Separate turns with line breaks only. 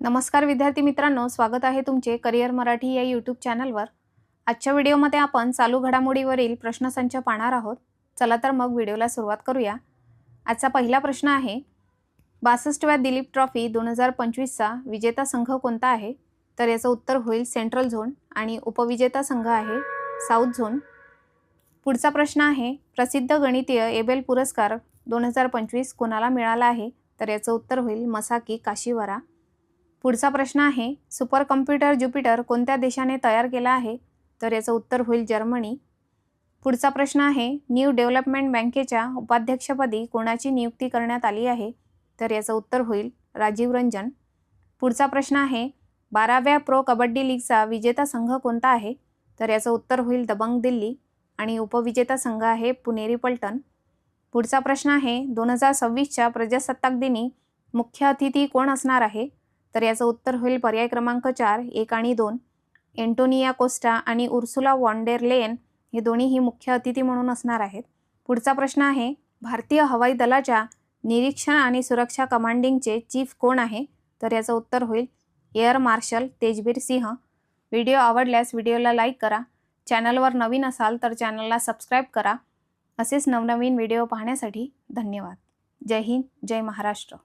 नमस्कार विद्यार्थी मित्रांनो, स्वागत आहे तुमचे करिअर मराठी या यूट्यूब चॅनलवर। आजच्या व्हिडिओमध्ये आपण चालू घडामोडीवरील प्रश्नसंच पाहणार आहोत। चला तर मग व्हिडिओला सुरुवात करूया। आजचा पहिला प्रश्न आहे, 62व्या दिलीप ट्रॉफी 2025चा विजेता संघ कोणता आहे? तर याचं उत्तर होईल सेंट्रल झोन आणि उपविजेता संघ आहे साऊथ झोन। पुढचा प्रश्न आहे, प्रसिद्ध गणितीय एबेल पुरस्कार 2025 कोणाला मिळाला आहे? तर याचं उत्तर होईल मसाकी काशिवारा। पुढचा प्रश्न आहे, सुपर कॉम्प्युटर ज्युपिटर कोणत्या देशाने तयार केला आहे? तर याचं उत्तर होईल जर्मनी। पुढचा प्रश्न आहे, न्यू डेव्हलपमेंट बँकेच्या उपाध्यक्षपदी कोणाची नियुक्ती करण्यात आली आहे? तर याचं उत्तर होईल राजीव रंजन। पुढचा प्रश्न आहे, 12व्या प्रो कबड्डी लीगचा विजेता संघ कोणता आहे? तर याचं उत्तर होईल दबंग दिल्ली आणि उपविजेता संघ आहे पुणेरी पलटण। पुढचा प्रश्न आहे, 2026च्या प्रजासत्ताक दिनी मुख्य अतिथी कोण असणार आहे? तर याचं उत्तर होईल पर्याय क्रमांक 4, 1 आणि 2, एंटोनिया कोस्टा आणि उर्सुला वॉन डेर लेयन हे दोन्हीही मुख्य अतिथी म्हणून असणार आहेत। पुढचा प्रश्न आहे, भारतीय हवाई दलाच्या निरीक्षण आणि सुरक्षा कमांडिंगचे चीफ कोण आहे? तर याचं उत्तर होईल एअर मार्शल तेजबीर सिंह। व्हिडिओ आवडल्यास व्हिडिओला लाईक करा, चॅनलवर नवीन असाल तर चॅनलला सबस्क्राईब करा। असेच नवनवीन व्हिडिओ पाहण्यासाठी धन्यवाद। जय हिंद, जय महाराष्ट्र।